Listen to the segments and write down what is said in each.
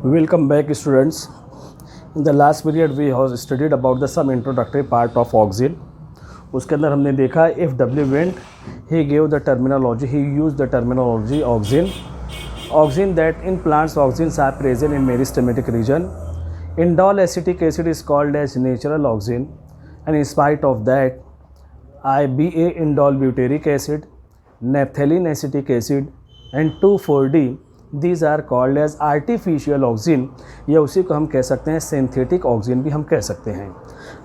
Welcome back, students. In the last period we have studied about the some introductory part of auxin. उसके अंदर हमने देखा if W went, he gave the terminology, he used the terminology auxin. Auxin, that in plants auxins are present in meristematic region. Indole acetic acid is called as natural auxin, and in spite of that, IBA indole butyric acid, naphthalene acetic acid and 2,4-D, these are called as artificial auxin, या उसी को हम कह सकते हैं synthetic oxygen भी हम कह सकते हैं।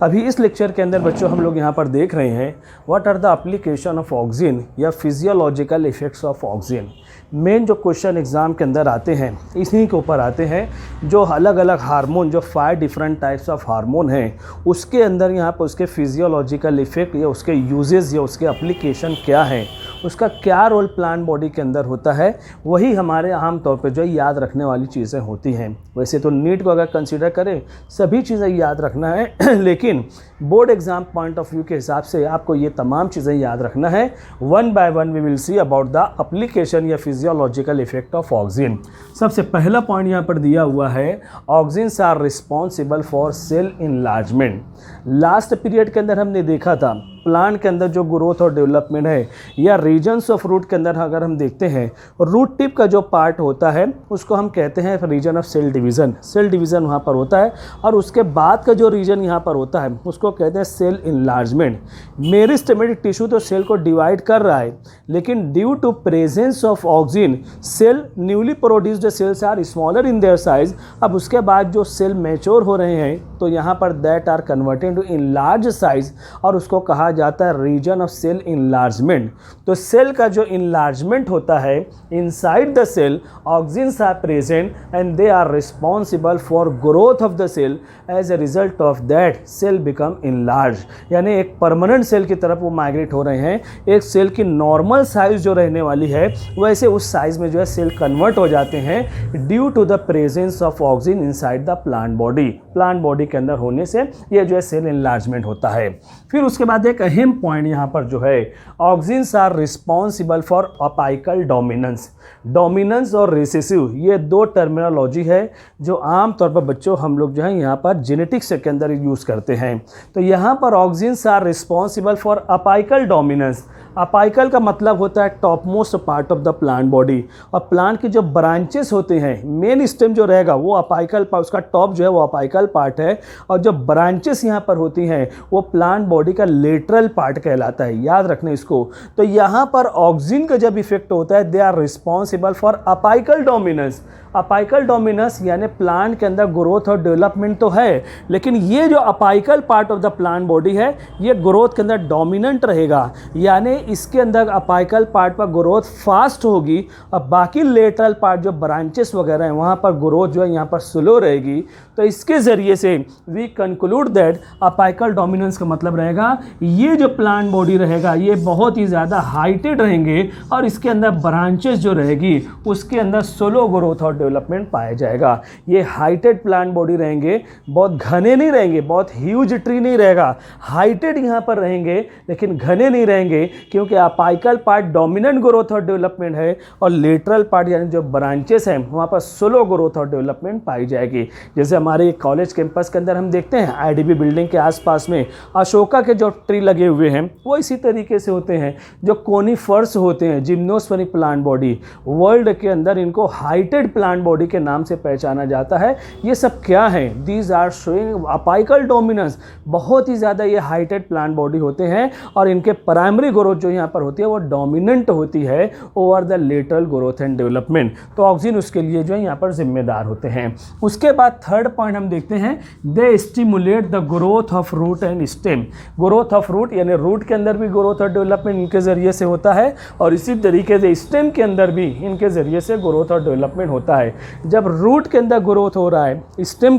अभी इस लेक्चर के अंदर बच्चों हम लोग यहाँ पर देख रहे हैं what are the application of oxygen या physiological effects of oxygen. Main जो क्वेश्चन एग्जाम के अंदर आते हैं इसी के ऊपर आते हैं, जो अलग अलग हार्मोन, जो 5 डिफरेंट टाइप्स ऑफ हार्मोन हैं उसके अंदर यहाँ पर उसके फिजियोलॉजिकल इफेक्ट या उसके यूजेस या उसके एप्लीकेशन क्या हैं, उसका क्या रोल प्लांट बॉडी के अंदर होता है, वही हमारे आम तौर पे जो याद रखने वाली चीज़ें होती हैं। वैसे तो नीट को अगर कंसीडर करें सभी चीज़ें याद रखना है लेकिन board exam point of view के हिसाब से आपको ये तमाम चीज़ें याद रखना है। One by one we will see about the application या फिजियोलॉजिकल इफेक्ट ऑफ ऑक्सीजन। सबसे पहला पॉइंट यहाँ पर दिया हुआ है, oxygens are responsible for cell enlargement. Last period के अंदर हमने देखा था प्लांट के अंदर जो ग्रोथ और डेवलपमेंट है या रीजन्स ऑफ रूट के अंदर अगर हम देखते हैं, रूट टिप का जो पार्ट होता है उसको हम कहते हैं region of cell division. Cell division वहाँ पर होता है और उसके बाद का जो रीजन यहाँ पर होता है उसको कहते हैं सेल इनलार्जमेंट। मेरिस्टेमेटिक टिश्यू तो सेल को डिवाइड कर रहा है, लेकिन due to presence of oxygen cell newly produced cells are smaller in their size. अब उसके बाद जो सेल मैच्योर हो रहे हैं तो यहाँ पर that are converted to in large size और उसको कहा जाता है रीजन ऑफ सेल इनलार्जमेंट। तो सेल का जो इनलार्जमेंट होता है inside the cell, oxygens are present and they are responsible for growth of the cell. As a result of that cell become enlarge, यानी एक परमानेंट सेल की तरफ वो माइग्रेट हो रहे हैं। एक सेल की नॉर्मल साइज जो रहने वाली है वैसे उस साइज में जो है सेल कन्वर्ट हो जाते हैं due to the presence of oxygen inside the plant body. Plant body के अंदर होने से ये जो है सेल इनलार्जमेंट होता है। फिर उसके बाद एक अहम पॉइंट यहाँ पर जो है, oxygens are responsible for apical dominance. Dominance और रिसेसिव ये दो टर्मिनोलॉजी है जो आम तौर पर बच्चों हम लोग जो है यहाँ पर जेनेटिक्स के अंदर यूज़ करते हैं। तो यहाँ पर oxygens are responsible for apical dominance. Apical का मतलब होता है top most part of the plant body, और प्लांट की जो ब्रांचेस होते हैं, मेन स्टेम जो रहेगा वो अपाइकल पार्ट, उसका टॉप जो है वो अपाइकल पार्ट है, और जो ब्रांचेस यहाँ पर होती हैं वो प्लांट बॉडी का लेटरल पार्ट कहलाता है। याद रखना इसको। तो यहाँ पर ऑक्सीजन का जब इफेक्ट होता है they are responsible for apical dominance. Apical dominance यानी प्लांट के अंदर ग्रोथ और डेवलपमेंट तो है, लेकिन ये जो apical part of the plant body है ये ग्रोथ के अंदर डोमिनेंट रहेगा, यानी इसके अंदर अपाइकल पार्ट पर ग्रोथ फास्ट होगी और बाकी लेटरल पार्ट जो ब्रांचेस वगैरह हैं वहाँ पर ग्रोथ जो है यहाँ पर स्लो रहेगी। तो इसके ज़रिए से we conclude that apical dominance का मतलब रहेगा ये जो प्लांट बॉडी रहेगा ये बहुत ही ज़्यादा हाइटेड रहेंगे और इसके अंदर ब्रांचेस जो रहेगी उसके अंदर स्लो ग्रोथ और डेवलपमेंट पाया जाएगा। ये हाइटेड प्लांट बॉडी रहेंगे, बहुत घने नहीं रहेंगे, बहुत ह्यूज ट्री नहीं रहेगा, हाइटेड यहाँ पर रहेंगे लेकिन घने नहीं रहेंगे, क्योंकि अपाइकल पार्ट डोमिनेंट ग्रोथ और डेवलपमेंट है और लेटरल पार्ट यानी जो ब्रांचेस हैं वहाँ पर स्लो ग्रोथ और डेवलपमेंट पाई जाएगी। जैसे हमारे कॉलेज कैंपस के अंदर हम देखते हैं आईडीबी बिल्डिंग के आसपास में अशोका के जो ट्री लगे हुए हैं वो इसी तरीके से होते हैं। जो कोनिफर्स होते हैं, जिम्नोस्पर्म प्लांट बॉडी, वर्ल्ड के अंदर इनको हाइटेड प्लांट बॉडी के नाम से पहचाना जाता है। ये सब क्या है? These are showing apical dominance. बहुत ही ज़्यादा ये हाइटेड प्लांट बॉडी होते हैं और इनके प्राइमरी ग्रोथ जो यहाँ पर होती है वो डोमिनेंट होती है over the lateral growth and development. तो ऑक्सीजन उसके लिए जो है यहाँ पर जिम्मेदार होते हैं। उसके बाद थर्ड पॉइंट हम देखते हैं, they stimulate the growth of root and stem. Growth of root यानी रूट के अंदर भी ग्रोथ और डेवलपमेंट इनके ज़रिए से होता है और इसी तरीके से स्टेम के अंदर भी इनके ज़रिए से ग्रोथ और डेवलपमेंट होता है। जब रूट के अंदर ग्रोथ हो रहा है, स्टेम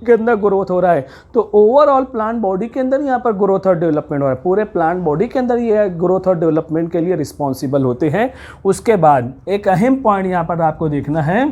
के अंदर ग्रोथ हो रहा है, तो ओवरऑल प्लांट बॉडी के अंदर यहाँ पर ग्रोथ और डेवलपमेंट हो रहा है। पूरे प्लांट बॉडी के अंदर ये ग्रोथ और डेवलपमेंट के लिए रिस्पॉन्सिबल होते हैं। उसके बाद एक अहम पॉइंट यहाँ पर आपको देखना है,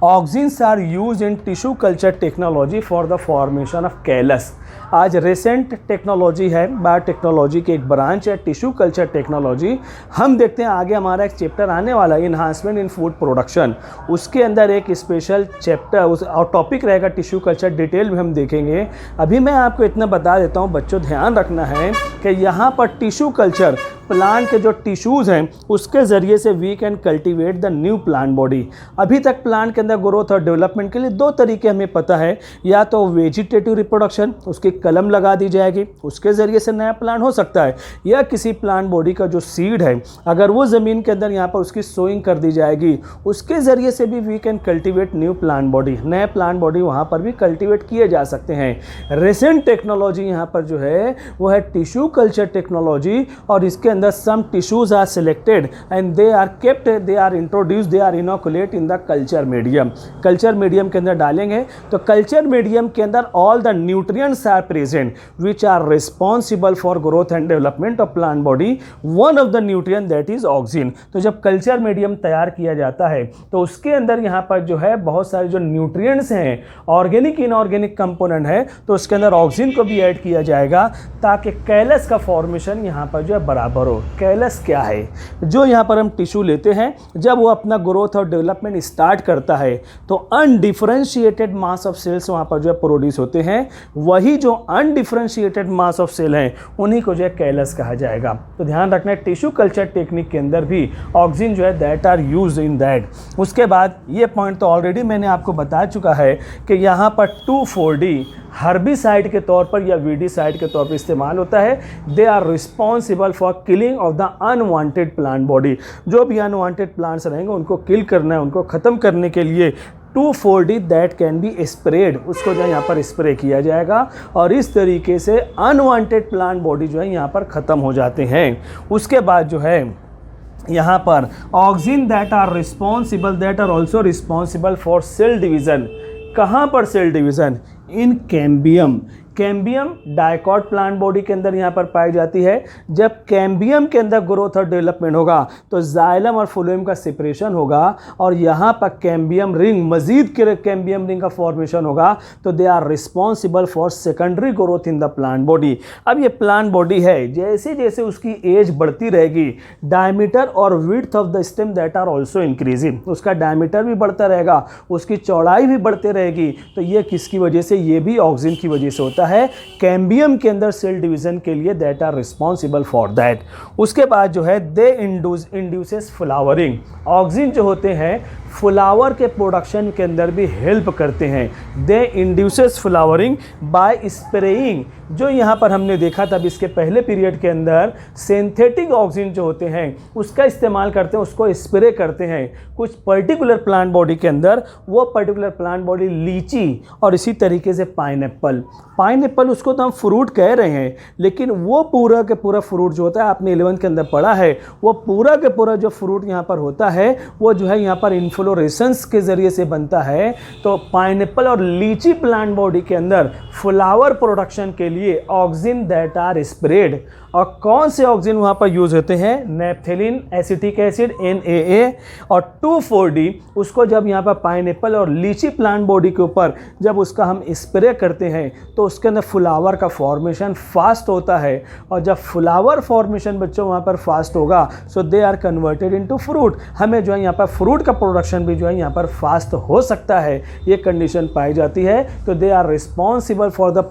oxygens are used in tissue culture technology for the formation of callus. आज रिसेंट टेक्नोलॉजी है, बायोटेक्नोलॉजी की एक ब्रांच है टिश्यू कल्चर टेक्नोलॉजी। हम देखते हैं आगे हमारा एक चैप्टर आने वाला है इन्हांसमेंट इन फूड प्रोडक्शन, उसके अंदर एक स्पेशल चैप्टर और टॉपिक रहेगा टिश्यू कल्चर, डिटेल में हम देखेंगे। अभी मैं आपको इतना बता देता हूँ, बच्चों ध्यान रखना है कि यहाँ पर टिश्यू कल्चर प्लांट के जो टिश्यूज़ हैं उसके ज़रिए से we can cultivate the new plant body. अभी तक प्लांट के अंदर ग्रोथ और डेवलपमेंट के लिए दो तरीके हमें पता है, या तो वेजिटेटिव रिप्रोडक्शन, उसकी कलम लगा दी जाएगी, उसके ज़रिए से नया प्लांट हो सकता है, या किसी प्लांट बॉडी का जो सीड है अगर वो ज़मीन के अंदर यहाँ पर उसकी सोइंग कर दी जाएगी, उसके ज़रिए से भी we can cultivate new plant body, नए प्लांट बॉडी वहाँ पर भी कल्टीवेट किए जा सकते हैं। रिसेंट टेक्नोलॉजी यहाँ पर जो है वो है टिश्यू कल्चर टेक्नोलॉजी, और इसके अंदर some tissues are selected and they are kept, they are introduced, they are inoculate in the culture medium। Culture medium के अंदर डालेंगे तो कल्चर मीडियम के अंदर all the nutrients are present which are responsible for growth and development of plant body। one of the nutrient that is oxygen। तो जब culture medium तैयार किया जाता है तो उसके अंदर यहाँ पर जो है बहुत सारे जो न्यूट्रिएंट्स हैं, ऑर्गेनिक इनऑर्गेनिक कंपोनेंट है, तो उसके अंदर ऑक्सीजन को भी ऐड किया जाएगा ताकि कैलस का फॉर्मेशन यहाँ पर जो है बराबर हो। कैलस क्या है? जो यहाँ पर हम टिश्यू लेते हैं, जब वो अपना ग्रोथ और डेवलपमेंट स्टार्ट करता है तो अनडिफरेंशिएटेड मास ऑफ सेल्स वहाँ पर जो है प्रोड्यूस होते हैं। वही जो अनडिफरेंशिएटेड मास ऑफ सेल हैं उन्हीं को जो है कैलस कहा जाएगा। तो ध्यान रखना है टिश्यू कल्चर टेक्निक के अंदर भी ऑक्सीजन जो है that are use in that. उसके बाद ये पॉइंट तो ऑलरेडी मैंने आपको बता चुका है कि यहाँ पर 2,4-D हर्बिसाइड के तौर पर या वीडीसाइड के तौर पर इस्तेमाल होता है। They are responsible for killing of the unwanted plant body. जो भी अनवांटेड प्लांट्स रहेंगे उनको किल करना है, उनको ख़त्म करने के लिए 2,4-D that can be spread, उसको जो है यहाँ पर स्प्रे किया जाएगा और इस तरीके से अनवांटेड प्लांट बॉडी जो है यहाँ पर ख़त्म हो जाते हैं। उसके बाद जो है यहाँ पर oxygen that are responsible, that are also responsible for cell division. कहाँ पर cell division? In cambium. Cambium dicot plant body के अंदर यहाँ पर पाई जाती है। जब कैम्बियम के अंदर ग्रोथ और डेवलपमेंट होगा तो जाइलम और फ्लोएम का सेपरेशन होगा और यहाँ पर कैम्बियम रिंग, मजीद कैम्बियम रिंग का फॉर्मेशन होगा, तो they are responsible for secondary growth in the plant body. अब ये प्लांट बॉडी है, जैसे जैसे उसकी एज बढ़ती रहेगी, डायमीटर और width of the stem that are also increasing, उसका डायमीटर भी बढ़ता रहेगा, उसकी चौड़ाई भी बढ़ती रहेगी। तो ये किसकी वजह से? ये भी ऑक्सीजन की वजह से होता है। कैम्बियम के अंदर सेल डिवीजन के लिए that are responsible for that. उसके बाद जो है दे इंड्यूसेस फ्लावरिंग। ऑक्सीजन जो होते हैं फ्लावर के प्रोडक्शन के अंदर भी हेल्प करते हैं। दे इंड्यूसेस फ्लावरिंग बाय स्प्रेइंग। जो यहाँ पर हमने देखा था इसके पहले पीरियड के अंदर, सिंथेटिक ऑक्सीजन जो होते हैं उसका इस्तेमाल करते हैं, उसको स्प्रे करते हैं कुछ पर्टिकुलर प्लांट बॉडी के अंदर। वो पर्टिकुलर प्लांट बॉडी लीची और इसी तरीके से पाइनएप्पल। पाइनएप्पल उसको तो हम फ्रूट कह रहे हैं, लेकिन वो पूरा के पूरा फ्रूट जो होता है, आपने 11th के अंदर पढ़ा है, वो पूरा के पूरा जो फ्रूट यहाँ पर होता है वो जो है यहाँ पर इन्फ्लोरेसेंस के ज़रिए से बनता है। तो पाइनएप्पल और लीची प्लांट बॉडी के अंदर फ्लावर प्रोडक्शन के लिए ऑक्सीजन दैट आर स्प्रेड। और कौन से ऑक्सीजन वहाँ पर यूज़ होते हैं? नेप्थेलिन, एसिटिक एसिड NaA और 2,4-D। उसको जब यहाँ पर पाइनएप्पल और लीची प्लांट बॉडी के ऊपर जब उसका हम स्प्रे करते हैं तो उसके अंदर फ्लावर का फॉर्मेशन फास्ट होता है, और जब फ्लावर फॉर्मेशन बच्चों वहाँ पर फास्ट होगा so they are converted into fruit. हमें जो है यहाँ पर फ्रूट का प्रोडक्शन भी जो है यहाँ पर फास्ट हो सकता है, ये कंडीशन पाई जाती है। तो they are responsible for the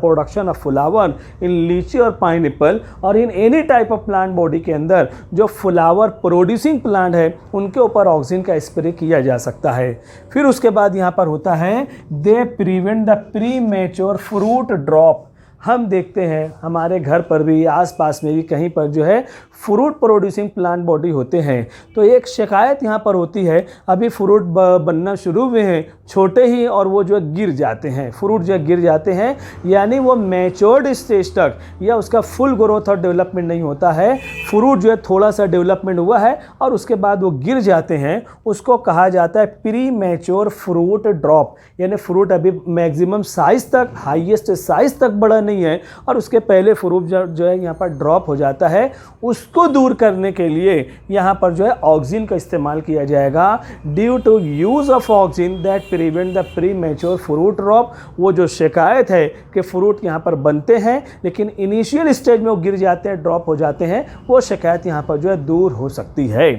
production of flower in litchi और पाइनएप्पल और in any type of plant body के अंदर जो फ्लावर प्रोड्यूसिंग प्लांट है उनके ऊपर ऑक्सीजन का स्प्रे किया जा सकता है। फिर उसके बाद यहाँ पर होता है they prevent the pre mature fruit drop. हम देखते हैं हमारे घर पर भी, आसपास में भी कहीं पर जो है फ्रूट प्रोड्यूसिंग प्लांट बॉडी होते हैं, तो एक शिकायत यहाँ पर होती है, अभी फ्रूट बनना शुरू हुए हैं छोटे ही और वो जो है गिर जाते हैं, फ्रूट जो गिर जाते हैं, यानी वो मैच्योर्ड स्टेज तक या उसका फुल ग्रोथ और डेवलपमेंट नहीं होता है। फ्रूट जो है थोड़ा सा डेवलपमेंट हुआ है और उसके बाद वो गिर जाते हैं, उसको कहा जाता है प्री मैच्योर फ्रूट ड्रॉप। यानी फ्रूट अभी मैक्सिमम साइज तक, हाईएस्ट साइज तक बड़ा नहीं है और उसके पहले फ्रूट जो है यहाँ पर ड्रॉप हो जाता है, उसको दूर करने के लिए यहाँ पर जो है ऑक्सिन का इस्तेमाल किया जाएगा। Due to use of auxin that prevent the pre mature fruit drop. वो जो शिकायत है कि फ्रूट यहाँ पर बनते हैं लेकिन इनिशियल स्टेज में वो गिर जाते हैं, ड्रॉप हो जाते हैं, वो शिकायत यहाँ पर जो है दूर हो सकती है।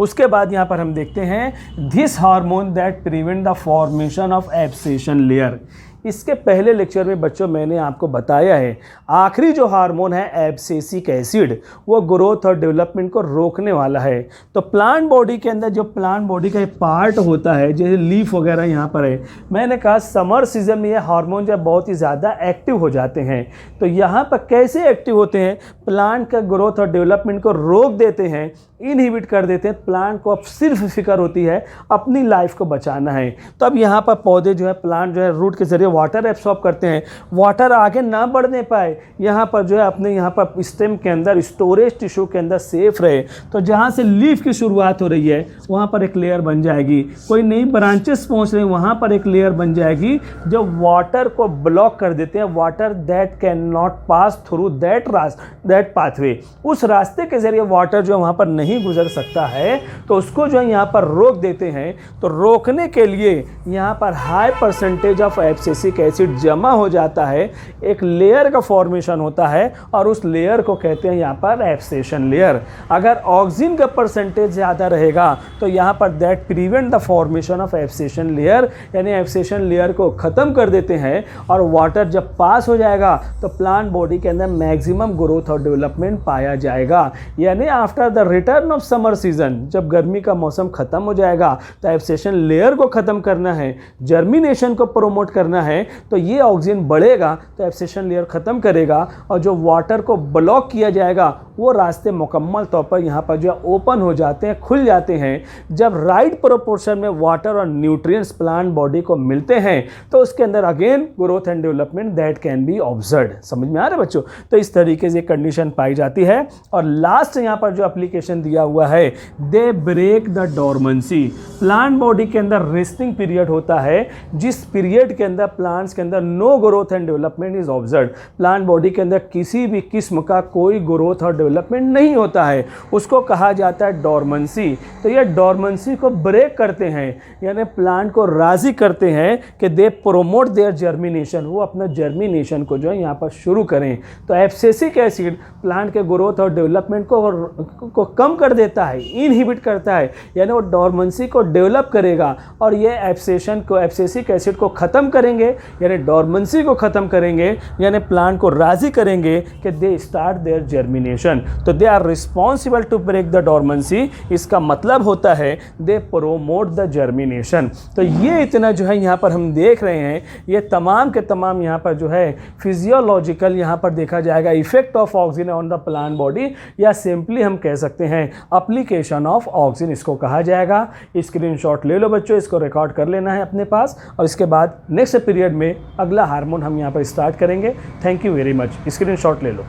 उसके बाद यहाँ पर हम देखते हैं this hormone that prevent the formation of abscission layer. इसके पहले लेक्चर में बच्चों मैंने आपको बताया है आखिरी जो हार्मोन है एब्सेसिक एसिड, वो ग्रोथ और डेवलपमेंट को रोकने वाला है। तो प्लांट बॉडी के अंदर जो प्लांट बॉडी का एक पार्ट होता है, जैसे लीफ वगैरह यहाँ पर है, मैंने कहा समर सीजन में ये हार्मोन जो बहुत ही ज़्यादा एक्टिव हो जाते हैं। तो यहाँ पर कैसे एक्टिव होते हैं, प्लांट का ग्रोथ और डेवलपमेंट को रोक देते हैं, इनहिबिट कर देते हैं। प्लांट को अब सिर्फ फिक्र होती है अपनी लाइफ को बचाना है। तो अब यहाँ पर पौधे जो है, प्लांट जो है रूट के जरिए वाटर एब्सॉर्ब करते हैं, वाटर आगे ना बढ़ने पाए, यहाँ पर जो है अपने यहाँ पर स्टेम के अंदर स्टोरेज टिश्यू के अंदर सेफ रहे। तो जहाँ से लीफ की शुरुआत हो रही है वहाँ पर एक लेयर बन जाएगी, कोई नई ब्रांचेस पहुँच रही है वहाँ पर एक लेयर बन जाएगी जो वाटर को ब्लॉक कर देते हैं। Water that can not pass through that pathway, उस रास्ते के जरिए वाटर जो वहाँ पर नहीं गुजर सकता है, तो उसको जो है यहाँ पर रोक देते हैं। तो रोकने के लिए यहाँ पर high percentage of abscisic acid जमा हो जाता है, एक लेयर का फॉर्मेशन होता है और उस लेयर को कहते हैं यहाँ पर एब्सेशन लेयर। अगर ऑक्सिन का परसेंटेज ज़्यादा रहेगा तो यहाँ पर that prevent the formation of abscission layer, यानी एब्सेशन लेयर को ख़त्म कर देते हैं। और वाटर जब पास हो जाएगा तो प्लांट बॉडी के अंदर मैक्सिमम ग्रोथ और डेवलपमेंट पाया जाएगा। यानी after the return of summer season, जब गर्मी का मौसम ख़त्म हो जाएगा तो एब्सेशन लेयर को ख़त्म करना है, जर्मिनेशन को प्रोमोट करना है, तो ये ऑक्सिजन बढ़ेगा तो एब्सेशन लेयर ख़त्म करेगा और जो वाटर को ब्लॉक किया जाएगा वो रास्ते मुकम्मल तौर पर यहाँ पर जो ओपन हो जाते हैं, खुल जाते हैं। जब राइट प्रोपोर्शन में वाटर और न्यूट्रिएंट्स प्लांट बॉडी को मिलते हैं तो उसके अंदर again growth and development that can be observed. समझ में आ रहा है बच्चों? तो इस तरीके से कंडीशन पाई जाती है। और लास्ट यहाँ पर जो एप्लीकेशन दिया हुआ है, they break the dormancy. Plant body के अंदर रेस्टिंग पीरियड होता है, जिस पीरियड के अंदर प्लांट्स के अंदर no growth and development is observed. Plant body के अंदर किसी भी किस्म का कोई ग्रोथ और डेवलपमेंट नहीं होता है, उसको कहा जाता है डोरमेंसी। तो ये डोरमेंसी को ब्रेक करते हैं, यानी प्लांट को राजी करते हैं कि दे प्रोमोट देयर जर्मिनेशन, वो अपना जर्मिनेशन को जो है यहाँ पर शुरू करें। तो एब्सेसिक एसिड प्लांट के ग्रोथ और डेवलपमेंट को कम कर देता है, इनहिबिट करता है, यानी वो डोरमेंसी को डेवलप करेगा और ये एब्सेसिक एसिड को ख़त्म करेंगे, यानी डोरमेंसी को ख़त्म करेंगे, यानी प्लांट को राजी करेंगे कि दे स्टार्ट देयर जर्मिनेशन। तो they are responsible to break the dormancy. इसका मतलब होता है दे प्रोमोट द जर्मिनेशन। तो ये इतना जो है यहाँ पर हम देख रहे हैं, ये तमाम के तमाम यहाँ पर जो है फिजियोलॉजिकल यहाँ पर देखा जाएगा effect of oxygen on the plant body, या सिंपली हम कह सकते हैं एप्लीकेशन ऑफ ऑक्सीजन इसको कहा जाएगा। स्क्रीनशॉट ले लो बच्चों, इसको रिकॉर्ड कर लेना है अपने पास और इसके बाद नेक्स्ट पीरियड में अगला हार्मोन हम यहाँ पर स्टार्ट करेंगे। Thank you very much. Screenshot ले लो।